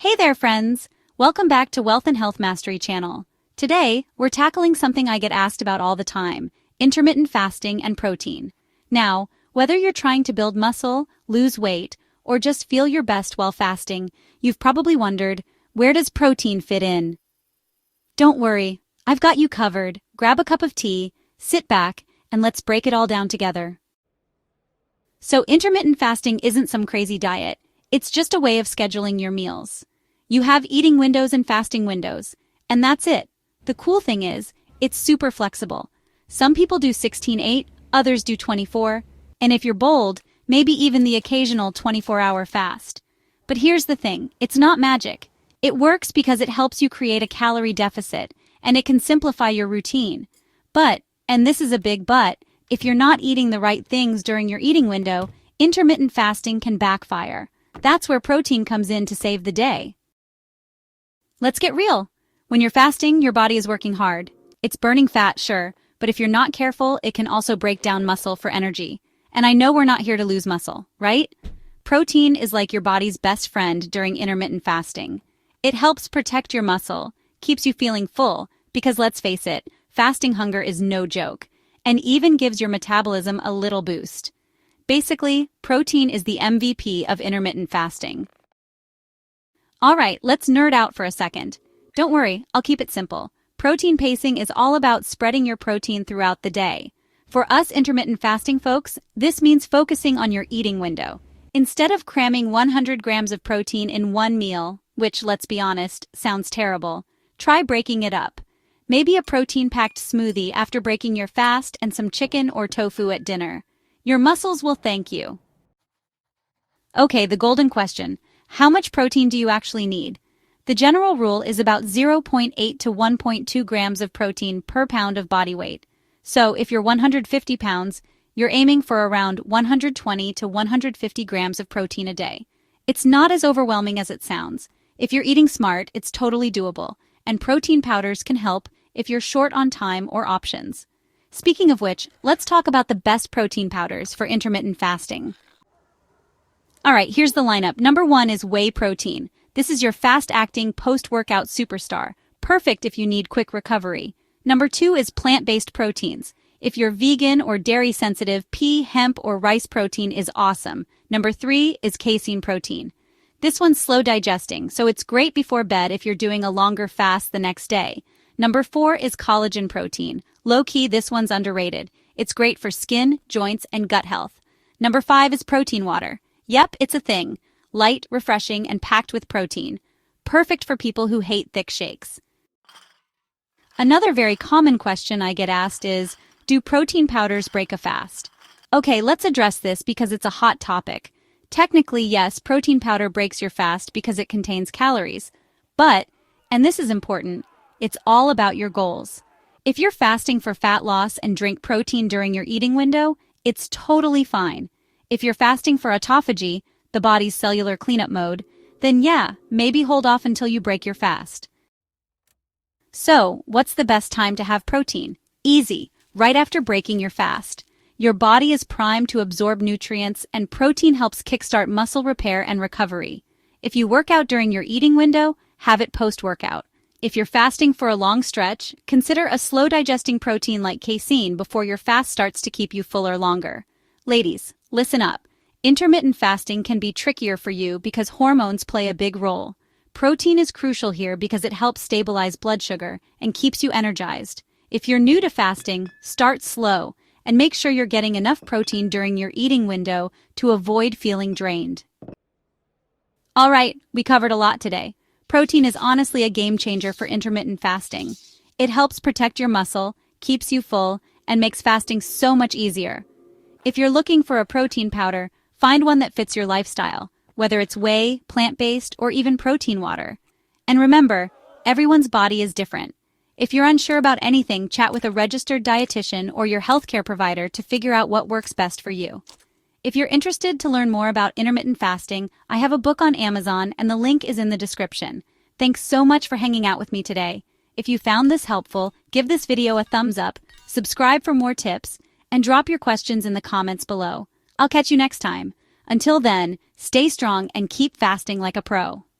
Hey there, friends! Welcome back to Wealth and Health Mastery channel. Today, we're tackling something I get asked about all the time: intermittent fasting and protein. Now, whether you're trying to build muscle, lose weight, or just feel your best while fasting, you've probably wondered, where does protein fit in? Don't worry, I've got you covered. Grab a cup of tea, sit back, and let's break it all down together. So intermittent fasting isn't some crazy diet. It's just a way of scheduling your meals. You have eating windows and fasting windows, and that's it. The cool thing is, it's super flexible. Some people do 16/8, others do 24, and if you're bold, maybe even the occasional 24-hour fast. But here's the thing, it's not magic. It works because it helps you create a calorie deficit, and it can simplify your routine. But, and this is a big but, if you're not eating the right things during your eating window, intermittent fasting can backfire. That's where protein comes in to save the day. Let's get real. When you're fasting, your body is working hard. It's burning fat, sure, but if you're not careful, it can also break down muscle for energy. And I know we're not here to lose muscle, right? Protein is like your body's best friend during intermittent fasting. It helps protect your muscle, keeps you feeling full, because let's face it, fasting hunger is no joke, and even gives your metabolism a little boost. Basically, protein is the MVP of intermittent fasting. Alright, let's nerd out for a second. Don't worry, I'll keep it simple. Protein pacing is all about spreading your protein throughout the day. For us intermittent fasting folks, this means focusing on your eating window. Instead of cramming 100 grams of protein in one meal, which, let's be honest, sounds terrible, try breaking it up. Maybe a protein-packed smoothie after breaking your fast and some chicken or tofu at dinner. Your muscles will thank you. Okay, the golden question. How much protein do you actually need? The general rule is about 0.8 to 1.2 grams of protein per pound of body weight. So if you're 150 pounds, you're aiming for around 120 to 150 grams of protein a day. It's not as overwhelming as it sounds. If you're eating smart, it's totally doable, and protein powders can help if you're short on time or options. Speaking of which, let's talk about the best protein powders for intermittent fasting. Alright, here's the lineup. Number 1 is whey protein. This is your fast-acting, post-workout superstar, perfect if you need quick recovery. Number 2 is plant-based proteins. If you're vegan or dairy-sensitive, pea, hemp, or rice protein is awesome. Number 3 is casein protein. This one's slow digesting, so it's great before bed if you're doing a longer fast the next day. Number 4 is collagen protein. Low-key, this one's underrated. It's great for skin, joints, and gut health. Number 5 is protein water. Yep, it's a thing. Light, refreshing, and packed with protein. Perfect for people who hate thick shakes. Another very common question I get asked is, do protein powders break a fast? Okay, let's address this because it's a hot topic. Technically, yes, protein powder breaks your fast because it contains calories. But, and this is important, it's all about your goals. If you're fasting for fat loss and drink protein during your eating window, it's totally fine. If you're fasting for autophagy, the body's cellular cleanup mode, then yeah, maybe hold off until you break your fast. So, what's the best time to have protein? Easy, right after breaking your fast. Your body is primed to absorb nutrients, and protein helps kickstart muscle repair and recovery. If you work out during your eating window, have it post-workout. If you're fasting for a long stretch, consider a slow-digesting protein like casein before your fast starts to keep you fuller longer. Ladies, listen up. Intermittent fasting can be trickier for you because hormones play a big role. Protein is crucial here because it helps stabilize blood sugar and keeps you energized. If you're new to fasting, start slow and make sure you're getting enough protein during your eating window to avoid feeling drained. Alright, we covered a lot today. Protein is honestly a game changer for intermittent fasting. It helps protect your muscle, keeps you full, and makes fasting so much easier. If you're looking for a protein powder, find one that fits your lifestyle, whether it's whey, plant-based, or even protein water. And remember, everyone's body is different. If you're unsure about anything, chat with a registered dietitian or your healthcare provider to figure out what works best for you. If you're interested to learn more about intermittent fasting, I have a book on Amazon and the link is in the description. Thanks so much for hanging out with me today. If you found this helpful, give this video a thumbs up, subscribe for more tips, and drop your questions in the comments below. I'll catch you next time. Until then, stay strong and keep fasting like a pro.